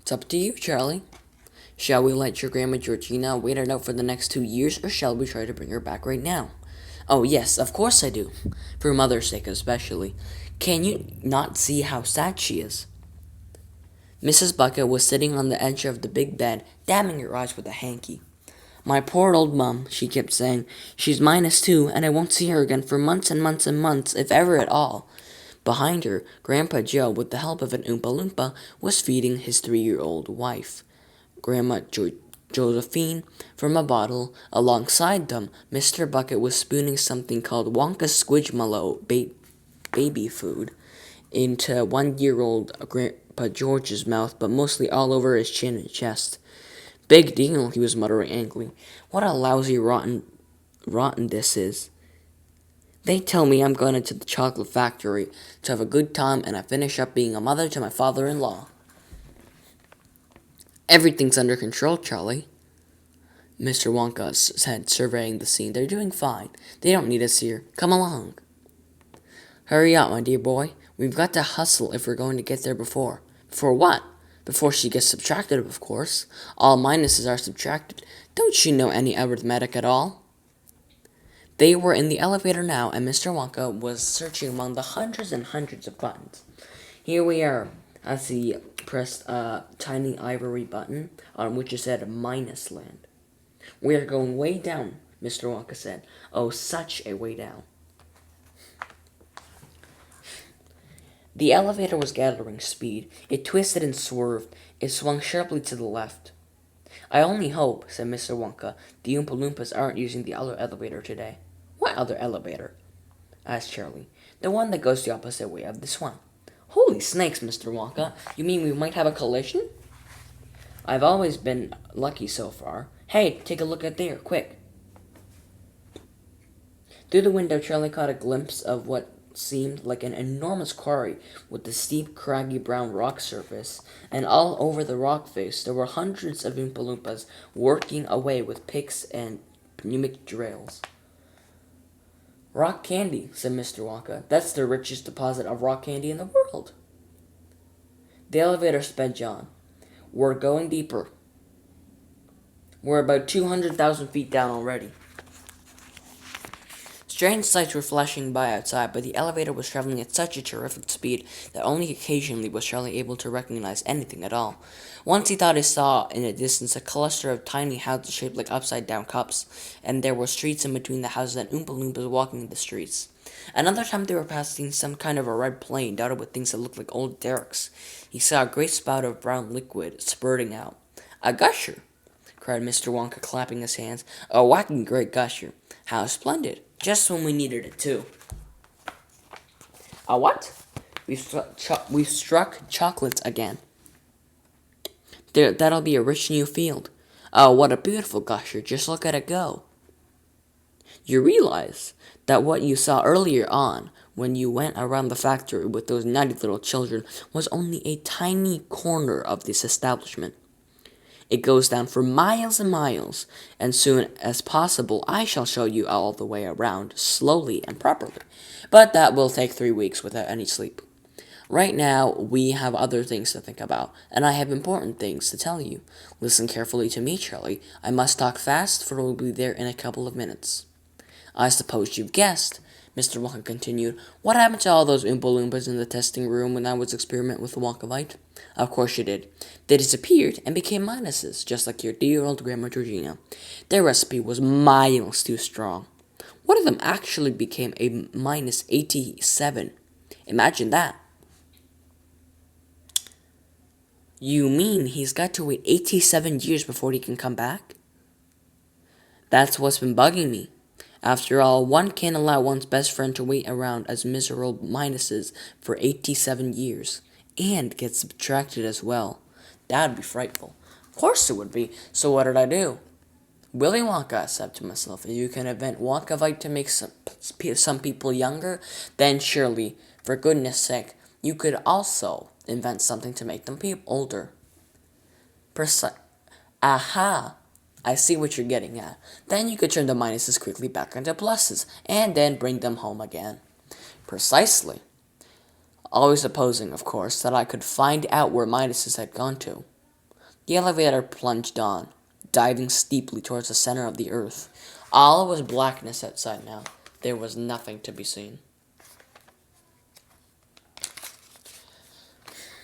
It's up to you, Charlie. Shall we let your Grandma Georgina wait it out for the next 2 years, or shall we try to bring her back right now? Oh, yes, of course I do. For Mother's sake, especially. Can you not see how sad she is? Mrs. Bucket was sitting on the edge of the big bed, dabbing her eyes with a hanky. My poor old mum, she kept saying. She's -2, and I won't see her again for months and months and months, if ever at all. Behind her, Grandpa Joe, with the help of an Oompa Loompa, was feeding his 3-year-old wife, Grandma Josephine, from a bottle. Alongside them, Mr. Bucket was spooning something called Wonka Squidgmallow baby food into 1-year-old Grandpa George's mouth, but mostly all over his chin and chest. Big deal, he was muttering angrily. What a lousy, rotten this is. They tell me I'm going into the chocolate factory to have a good time, and I finish up being a mother to my father-in-law. Everything's under control, Charlie, Mr. Wonka said, surveying the scene. They're doing fine. They don't need us here. Come along. Hurry up, my dear boy. We've got to hustle if we're going to get there before. Before what? Before she gets subtracted, of course. All minuses are subtracted. Don't you know any arithmetic at all? They were in the elevator now, and Mr. Wonka was searching among the hundreds and hundreds of buttons. Here we are, as he pressed a tiny ivory button on which it said minus land. We are going way down, Mr. Wonka said. Oh, such a way down. The elevator was gathering speed. It twisted and swerved. It swung sharply to the left. I only hope, said Mr. Wonka, the Oompa Loompas aren't using the other elevator today. What other elevator? Asked Charlie. The one that goes the opposite way of this one. Holy snakes, Mr. Wonka. You mean we might have a collision? I've always been lucky so far. Hey, take a look at there, quick. Through the window, Charlie caught a glimpse of what seemed like an enormous quarry with a steep, craggy brown rock surface, and all over the rock face there were hundreds of Oompa Loompas working away with picks and pneumatic drills. Rock candy, said Mr. Wonka. That's the richest deposit of rock candy in the world. The elevator sped on. We're going deeper. We're about 200,000 feet down already. Strange sights were flashing by outside, but the elevator was traveling at such a terrific speed that only occasionally was Charlie able to recognize anything at all. Once he thought he saw in the distance a cluster of tiny houses shaped like upside-down cups, and there were streets in between the houses and Oompa Loompas walking the streets. Another time they were passing some kind of a red plane dotted with things that looked like old derricks. He saw a great spout of brown liquid spurting out. A gusher! Cried Mr. Wonka, clapping his hands. A whacking great gusher. How splendid! Just when we needed it, too. A what? We've struck chocolates again. That'll be a rich new field. Oh, what a beautiful gusher. Just look at it go. You realize that what you saw earlier on, when you went around the factory with those naughty little children, was only a tiny corner of this establishment. It goes down for miles and miles, and soon as possible I shall show you all the way around, slowly and properly. But that will take 3 weeks without any sleep. Right now, we have other things to think about, and I have important things to tell you. Listen carefully to me, Charlie. I must talk fast, for we'll be there in a couple of minutes. I suppose you've guessed, Mr. Wonka continued. What happened to all those Oompa Loompas in the testing room when I was experimenting with the Wonkavite? Of course you did. They disappeared and became minuses, just like your dear old Grandma Georgina. Their recipe was miles too strong. One of them actually became a -87. Imagine that. You mean he's got to wait 87 years before he can come back? That's what's been bugging me. After all, one can't allow one's best friend to wait around as miserable minuses for 87 years. And get subtracted as well. That'd be frightful. Of course it would be. So what did I do? Willy Wonka, I said to myself, if you can invent Wonkavite to make some people younger, then surely, for goodness sake, you could also invent something to make them older. Aha! I see what you're getting at. Then you could turn the minuses quickly back into pluses, and then bring them home again. Precisely. Always supposing, of course, that I could find out where minuses had gone to. The elevator plunged on, diving steeply towards the center of the earth. All was blackness outside now. There was nothing to be seen.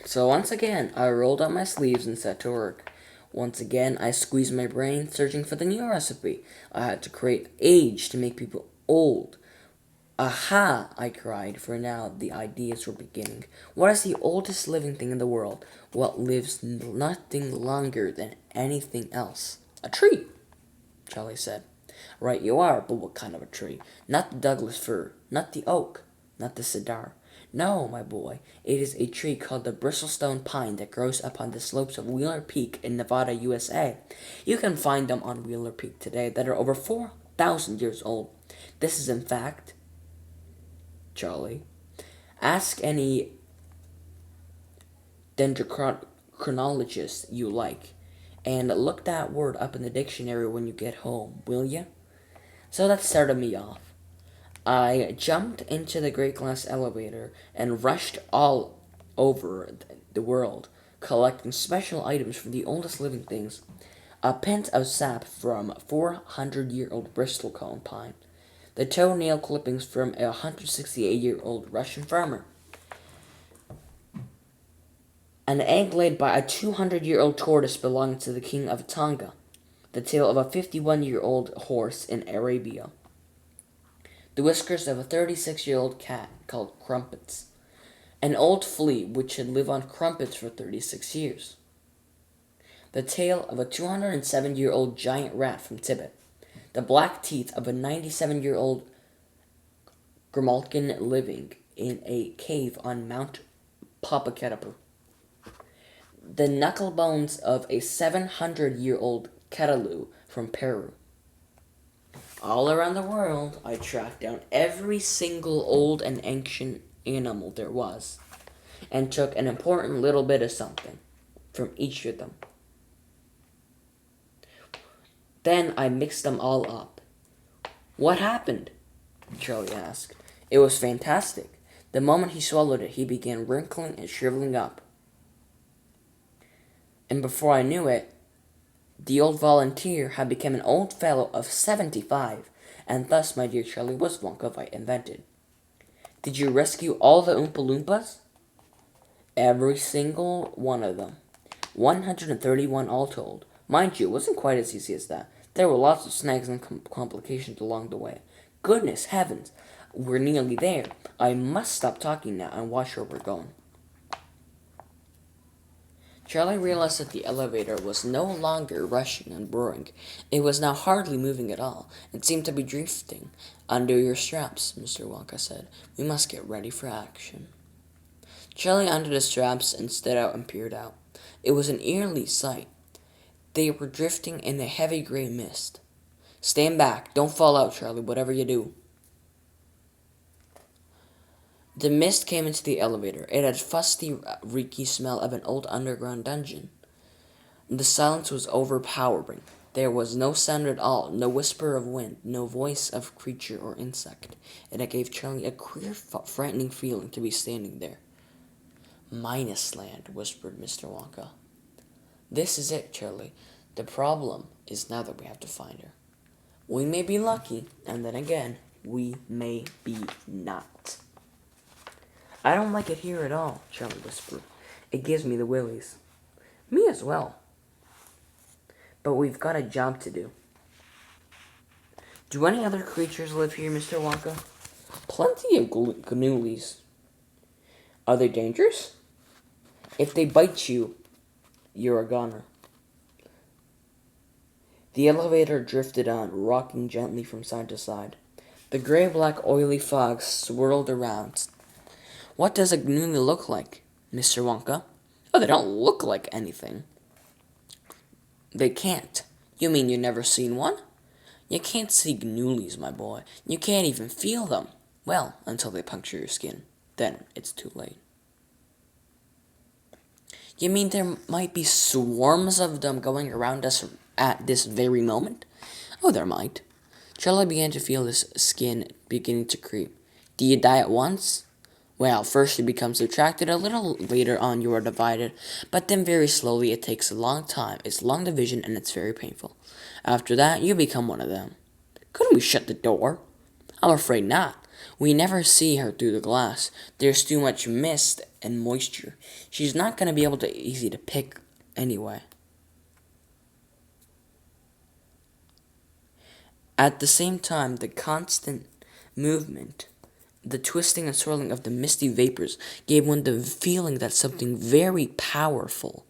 So once again, I rolled up my sleeves and set to work. Once again, I squeezed my brain, searching for the new recipe. I had to create age to make people old. Aha! I cried, for now the ideas were beginning. What is the oldest living thing in the world? What lives nothing longer than anything else? A tree, Charlie said. Right you are, but what kind of a tree? Not the Douglas fir, not the oak, not the cedar. No, my boy, it is a tree called the bristlestone pine that grows up on the slopes of Wheeler Peak in Nevada, USA. You can find them on Wheeler Peak today that are over 4,000 years old. This is in fact, Charlie, ask any dendrochronologist you like, and look that word up in the dictionary when you get home, will ya? So that started me off. I jumped into the great glass elevator and rushed all over the world, collecting special items from the oldest living things. A pint of sap from 400-year-old bristlecone pine, the toenail clippings from a 168-year-old Russian farmer, an egg laid by a 200-year-old tortoise belonging to the king of Tonga, the tail of a 51-year-old horse in Arabia, the whiskers of a 36-year-old cat called Crumpets, an old flea which had lived on crumpets for 36 years, the tail of a 207-year-old giant rat from Tibet, the black teeth of a 97-year-old grimalkin living in a cave on Mount Popocatépetl, the knuckle bones of a 700-year-old Catalu from Peru. All around the world, I tracked down every single old and ancient animal there was, and took an important little bit of something from each of them. Then I mixed them all up. What happened? Charlie asked. It was fantastic. The moment he swallowed it, he began wrinkling and shriveling up. And before I knew it, the old volunteer had become an old fellow of 75, and thus, my dear Charlie, was Wonka invented. Did you rescue all the Oompa Loompas? Every single one of them. 131 all told. Mind you, it wasn't quite as easy as that. There were lots of snags and complications along the way. Goodness heavens, we're nearly there. I must stop talking now and watch where we're going. Charlie realized that the elevator was no longer rushing and roaring. It was now hardly moving at all. It seemed to be drifting. Undo your straps, Mr. Wonka said. We must get ready for action. Charlie undid his straps and stood out and peered out. It was an eerie sight. They were drifting in a heavy gray mist. Stand back. Don't fall out, Charlie, whatever you do. The mist came into the elevator. It had fusty, reeky smell of an old underground dungeon. The silence was overpowering. There was no sound at all, no whisper of wind, no voice of creature or insect, and it gave Charlie a queer, frightening feeling to be standing there. Minus Land, whispered Mr. Wonka. This is it, Charlie. The problem is now that we have to find her. We may be lucky, and then again, we may be not. I don't like it here at all, Charlie whispered. It gives me the willies. Me as well. But we've got a job to do. Do any other creatures live here, Mr. Wonka? Plenty of gnoolies. Are they dangerous? If they bite you, you're a goner. The elevator drifted on, rocking gently from side to side. The gray-black oily fog swirled around. What does a gnooly look like, Mr. Wonka? Oh, they don't look like anything. They can't. You mean you've never seen one? You can't see gnoolies, my boy. You can't even feel them. Well, until they puncture your skin. Then it's too late. You mean there might be swarms of them going around us at this very moment? Oh, there might. Charlie began to feel his skin beginning to creep. Do you die at once? Well, first you become subtracted, a little later on you are divided, but then very slowly it takes a long time. It's long division and it's very painful. After that, you become one of them. Couldn't we shut the door? I'm afraid not. We never see her through the glass. There's too much mist and moisture. She's not going to be able to easy to pick anyway. At the same time, the constant movement, the twisting and swirling of the misty vapors gave one the feeling that something very powerful,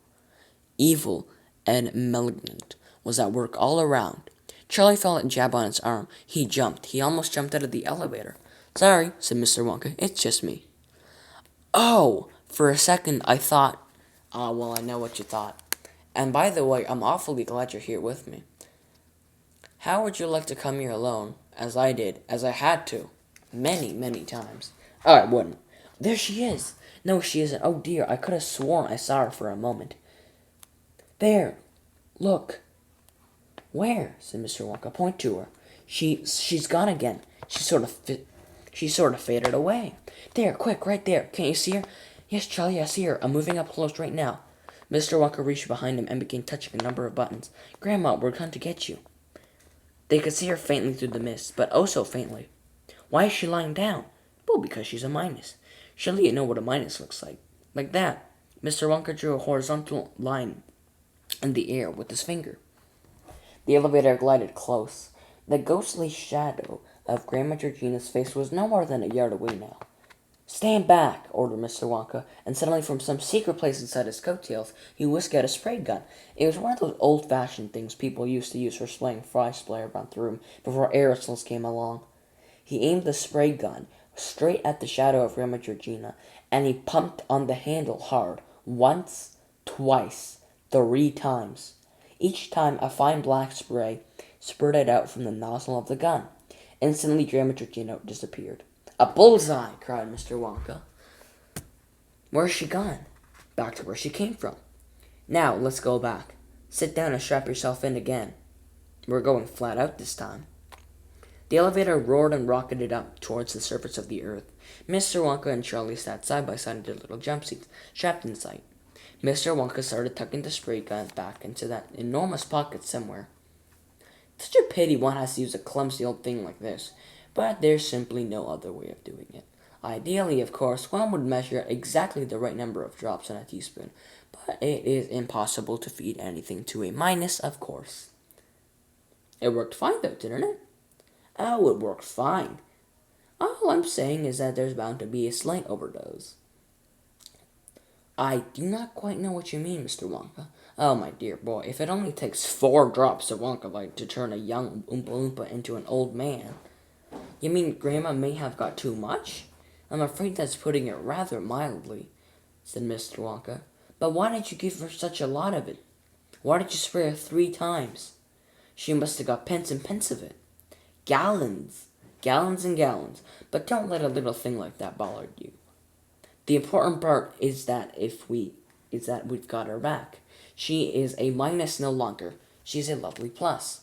evil, and malignant was at work all around. Charlie felt a jab on his arm. He jumped. He almost jumped out of the elevator. Sorry, said Mr. Wonka. It's just me. Oh, for a second I thought, well, I know what you thought. And by the way, I'm awfully glad you're here with me. How would you like to come here alone, as I did, as I had to, many, many times? Oh, I wouldn't. There she is. No, she isn't. Oh dear, I could have sworn I saw her for a moment. There, look. Where? Said Mr. Wonka. Point to her. She's gone again. She sort of faded away. There, quick, right there. Can't you see her? Yes, Charlie, I see her. I'm moving up close right now. Mr. Wonka reached behind him and began touching a number of buttons. Grandma, we're going to get you. They could see her faintly through the mist, but oh so faintly. Why is she lying down? Well, because she's a minus. Surely you know what a minus looks like. Like that. Mr. Wonka drew a horizontal line in the air with his finger. The elevator glided close. The ghostly shadow of Grandma Georgina's face was no more than a yard away now. Stand back, ordered Mr. Wonka, and suddenly from some secret place inside his coattails, he whisked out a spray gun. It was one of those old-fashioned things people used to use for spraying fly spray around the room before aerosols came along. He aimed the spray gun straight at the shadow of Grandma Georgina, and he pumped on the handle hard, once, twice, 3 times. Each time a fine black spray spurted out from the nozzle of the gun. Instantly, Grandma Georgina disappeared. A bullseye! Cried Mr. Wonka. Where's she gone? Back to where she came from. Now, let's go back. Sit down and strap yourself in again. We're going flat out this time. The elevator roared and rocketed up towards the surface of the earth. Mr. Wonka and Charlie sat side by side in their little jump seats, strapped in sight. Mr. Wonka started tucking the spray gun back into that enormous pocket somewhere. Such a pity one has to use a clumsy old thing like this. But there's simply no other way of doing it. Ideally, of course, one would measure exactly the right number of drops in a teaspoon, but it is impossible to feed anything to a minus, of course. It worked fine, though, didn't it? Oh, it worked fine. All I'm saying is that there's bound to be a slight overdose. I do not quite know what you mean, Mr. Wonka. Oh, my dear boy, if it only takes 4 drops of Wonka Light to turn a young Oompa Loompa into an old man. You mean Grandma may have got too much? I'm afraid that's putting it rather mildly, said Mr. Wonka. But why did you give her such a lot of it? Why did you spray her 3 times? She must have got pence and pence of it. Gallons. Gallons and gallons. But don't let a little thing like that bother you. The important part is that we've got her back. She is a minus no longer. She's a lovely plus.